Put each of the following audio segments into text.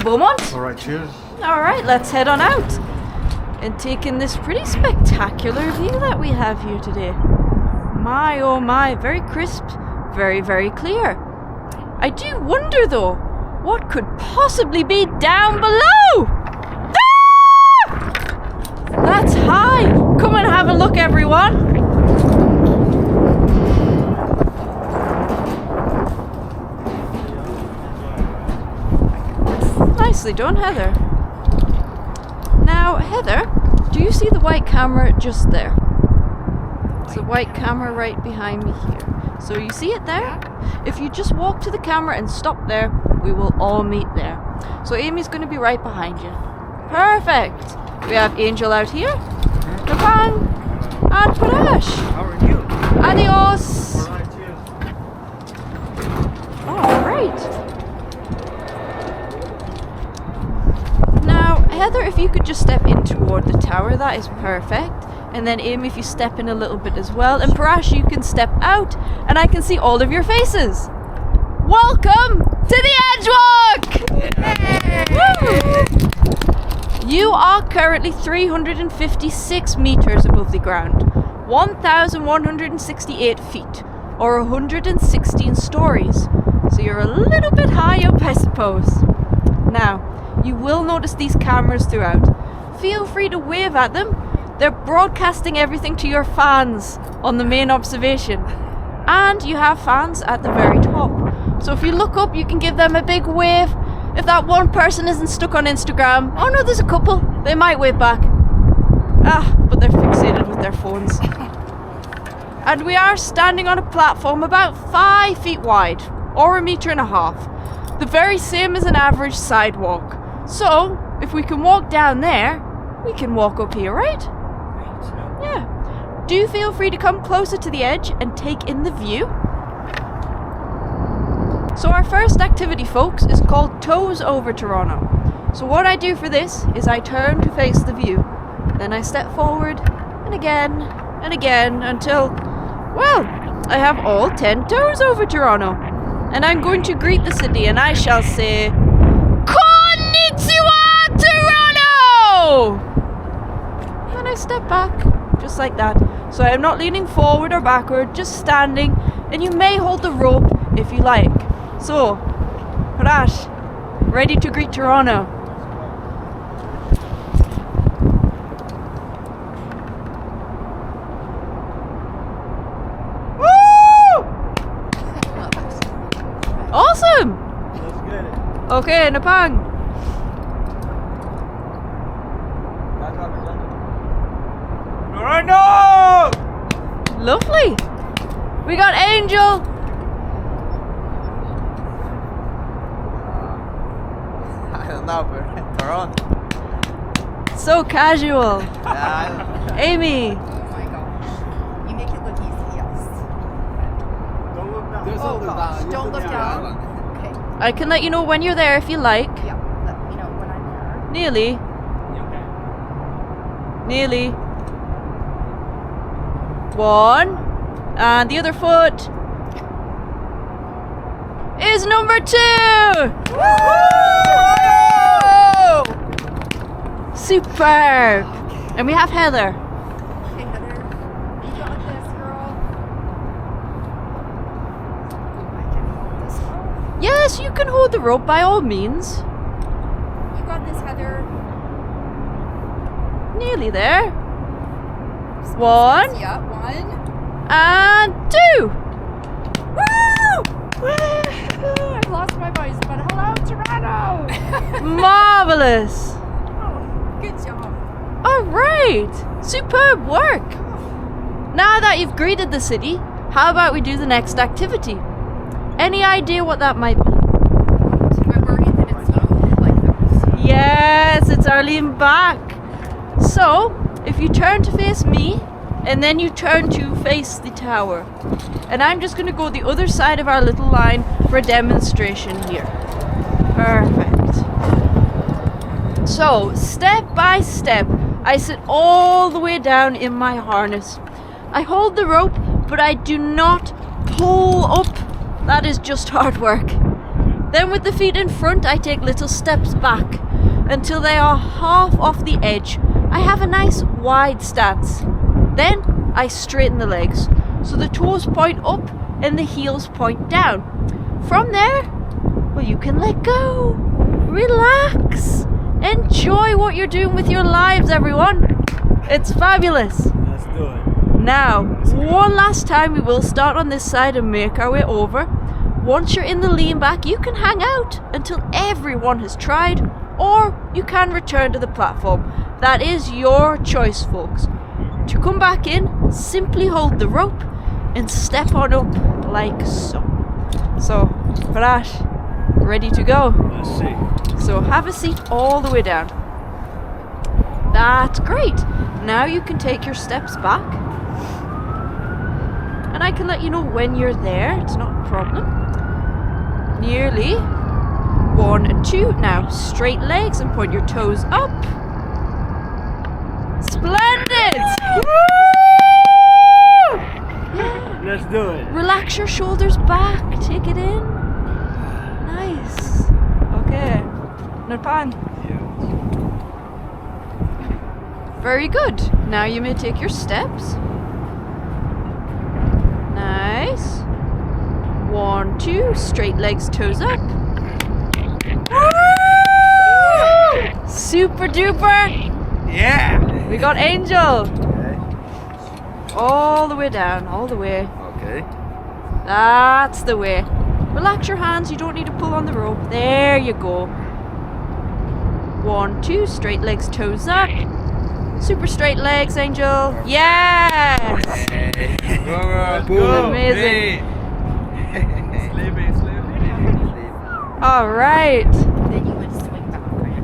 Beaumont? Alright, cheers. Alright, let's head on out and take in this pretty spectacular view that we have here today. My oh my, very crisp, very, very clear. I do wonder though, what could possibly be down below? Ah! That's high. Come and have a look, everyone. Nicely done, Heather. Now, Heather, do you see the white camera just there? It's a white camera right behind me here. So you see it there? If you just walk to the camera and stop there, we will all meet there. So Amy's going to be right behind you. Perfect. We have Angel out here, Napang, and Parash. How are you? Adios. Alright, cheers. Alright. Now, Heather, if you could just step in toward the tower, that is perfect. And then Amy, if you step in a little bit as well. And Parash, you can step out, and I can see all of your faces. Welcome to the EdgeWalk! Woo! You are currently 356 meters above the ground, 1,168 feet, or 116 stories. So you're a little bit high up, I suppose. Now, you will notice these cameras throughout. Feel free to wave at them. They're broadcasting everything to your fans on the main observation. And you have fans at the very top. So if you look up, you can give them a big wave. If that one person isn't stuck on Instagram, oh no, there's a couple. They might wave back. But they're fixated with their phones. And we are standing on a platform about 5 feet wide, or 1.5 meters. The very same as an average sidewalk. So, if we can walk down there, we can walk up here, right? Yeah. Do feel free to come closer to the edge and take in the view. So our first activity, folks, is called Toes Over Toronto. So what I do for this is I turn to face the view. Then I step forward and again until, well, I have all 10 toes over Toronto. And I'm going to greet the city and I shall say, Konnichiwa, Toronto! Then I step back, just like that. So I'm not leaning forward or backward, just standing, and you may hold the rope if you like. So, Parash, ready to greet Toronto. Woo! Awesome! Let's get it. Okay, Napang. Alright, no! Lovely. We got Angel. I don't know, but Toronto. So casual. Yeah, Amy. Oh my gosh. You make it look easy, yes. Don't look down. There's Oh gosh, don't look down. Okay. I can let you know when you're there if you like. Yeah, let me know when I'm there. Nearly. Nearly. One. And the other foot is number 2. Woo! Superb. And we have Heather. Okay, Heather. You got this, girl. I can hold this rope. Yes, you can hold the rope by all means. You got this, Heather. Nearly there. One. Yeah, 1. And 2. Woo! I've lost my voice, but hello, Toronto! Marvelous. Good job. All right. Superb work. Now that you've greeted the city, how about we do the next activity? Any idea what that might be? I'm worried that it's you, like that. Yes, it's Arlene back. So, if you turn to face me, and then you turn to face the tower. And I'm just going to go the other side of our little line for a demonstration here. Perfect. So, step by step, I sit all the way down in my harness. I hold the rope, but I do not pull up. That is just hard work. Then with the feet in front, I take little steps back until they are half off the edge. I have a nice wide stance. Then I straighten the legs so the toes point up and the heels point down. From there, well, you can let go, relax, enjoy what you're doing with your lives, everyone. It's fabulous. Let's do it. Now, one last time, we will start on this side and make our way over. Once you're in the lean back, you can hang out until everyone has tried, or you can return to the platform. That is your choice, folks. To come back in, simply hold the rope and step on up like so. So, Parash, ready to go? Let's see. So have a seat all the way down. That's great. Now you can take your steps back. And I can let you know when you're there. It's not a problem. Nearly. 1 and 2. Now straight legs and point your toes up. Splendid! Let's do it. Relax your shoulders back. Take it in. Nice. Okay. Nirpan. Very good. Now you may take your steps. Nice. 1, 2. Straight legs, toes up. Woo! Super duper. Yeah! We got Angel. All the way down. All the way. Okay. That's the way. Relax your hands. You don't need to pull on the rope. There you go. 1, 2. Straight legs, toes up. Super straight legs, Angel. Yes! Amazing. All right. Then you would swing back.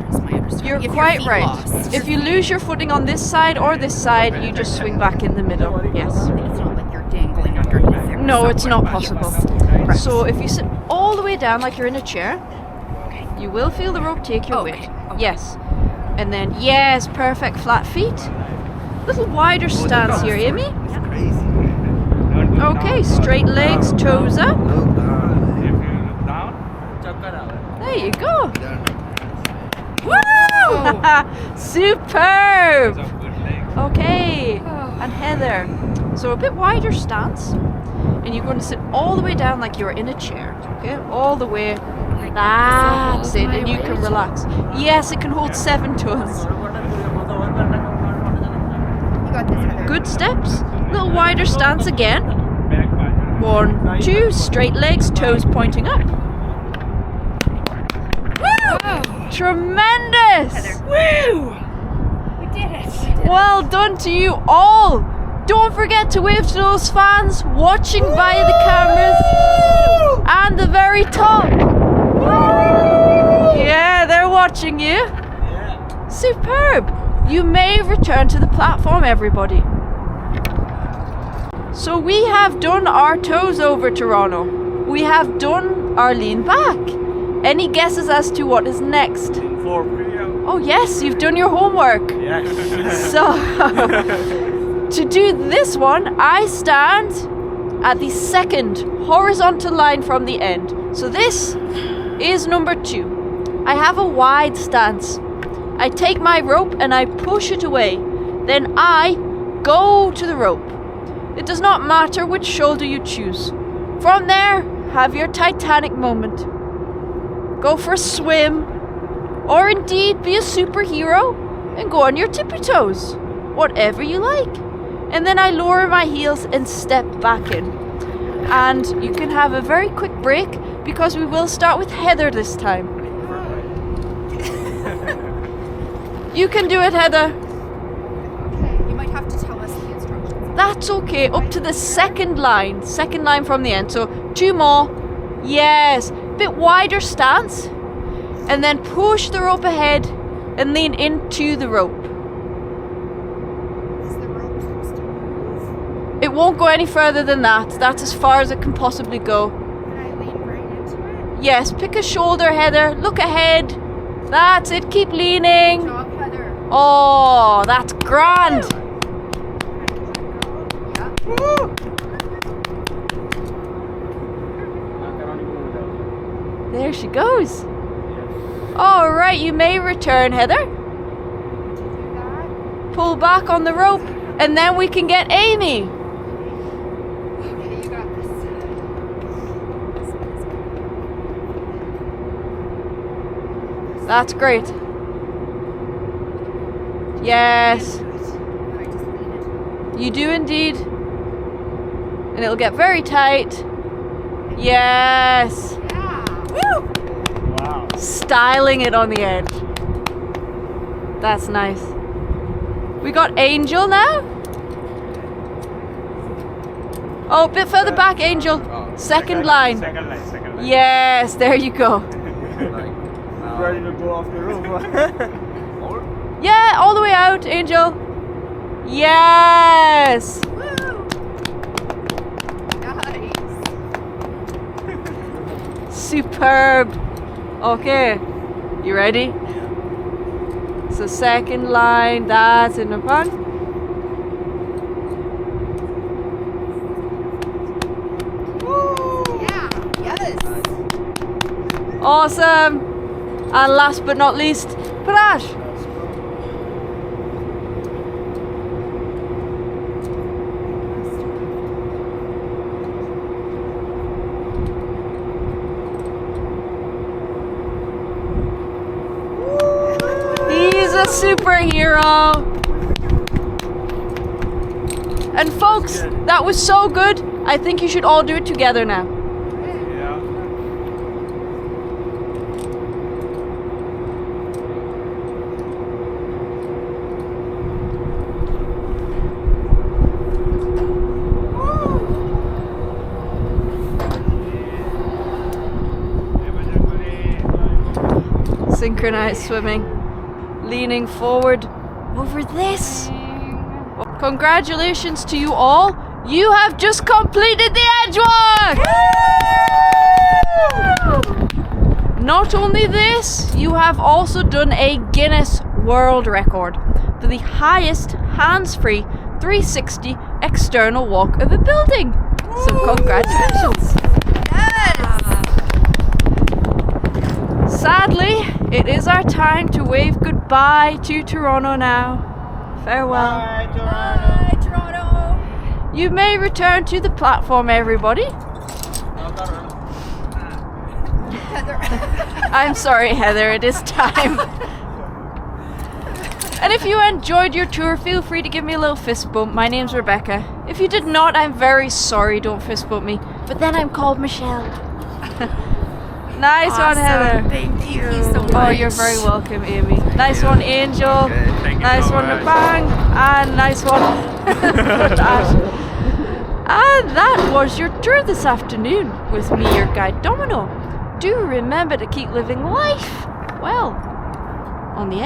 That's my understanding. You're If your quite feet right. lost. If you lose your footing on this side or this side, you just swing back in the middle. Yes. It's not like you're dangling underneath there. No, it's not somewhere. possible. Right. So if you sit all the way down like you're in a chair, you will feel the rope take your weight. Okay. Yes. And then, yes, perfect flat feet. Little wider stance here, Amy. It's crazy. Okay, straight legs, toes up. Look There you go. Woo! Superb! Okay, and Heather. So a bit wider stance. And you're going to sit all the way down like you're in a chair. Okay, all the way. That's it, and you can relax. Yes, it can hold 7 tons. You got this, Heather. Good steps. Little wider stance again. 1, 2, straight legs, toes pointing up. Woo! Tremendous! Heather. Woo! We did it. Well done to you all. Don't forget to wave to those fans watching via the cameras and the very top. Yeah, they're watching you. Yeah. Superb. You may return to the platform, everybody. So we have done our toes over, Toronto. We have done our lean back. Any guesses as to what is next? For real. Oh yes, you've done your homework. Yes. So, to do this one, I stand at the second horizontal line from the end. So this is number 2. I have a wide stance. I take my rope and I push it away. Then I go to the rope. It does not matter which shoulder you choose. From there, have your Titanic moment. Go for a swim, or indeed be a superhero and go on your tippy toes. Whatever you like. And then I lower my heels and step back in. And you can have a very quick break because we will start with Heather this time. You can do it, Heather. Okay, you might have to tell us the instructions. That's okay. Up to the second line from the end. So 2 more. Yes. Bit wider stance. And then push the rope ahead and lean into the rope. Is the rope supposed to move? It won't go any further than that. That's as far as it can possibly go. Can I lean right into it? Yes, pick a shoulder, Heather. Look ahead. That's it. Keep leaning. Good job, Heather. Oh, that's grand. Yeah. There she goes. All right, you may return, Heather. Pull back on the rope, and then we can get Amy. Okay, you got this. That's great. Yes, Alright, just lean it. you do indeed. And it'll get very tight. Yes. Yeah. Woo! Wow. Styling it on the edge. That's nice. We got Angel now. Oh, a bit further back, Angel. Second line. Second line. Yes, there you go. Ready to go off the roof. Yeah, all the way out, Angel. Yes. Woo! Nice. Superb. Okay, you ready? So second line, that's in the front. Yeah. Yes. Awesome. And last but not least, Prash. He's a superhero. And folks, that was so good. I think you should all do it together now. Yeah. Synchronized swimming. Leaning forward over this. Congratulations to you all. You have just completed the EdgeWalk! Not only this, you have also done a Guinness World Record for the highest hands-free 360 external walk of a building. So congratulations. Sadly, it is our time to wave goodbye to Toronto now. Farewell. Bye, Toronto. Bye, Toronto. You may return to the platform, everybody. Heather. I'm sorry, Heather, it is time. And if you enjoyed your tour, feel free to give me a little fist bump. My name's Rebecca. If you did not, I'm very sorry, don't fist bump me. But then I'm called Michelle. Nice one, Heather. Thank you so much. Oh, you're very welcome, Amy. Nice one, Angel. Thank you Nice so one, much. Bang. And nice one for Dash. And that was your tour this afternoon with me, your guide Domino. Do remember to keep living life well on the edge.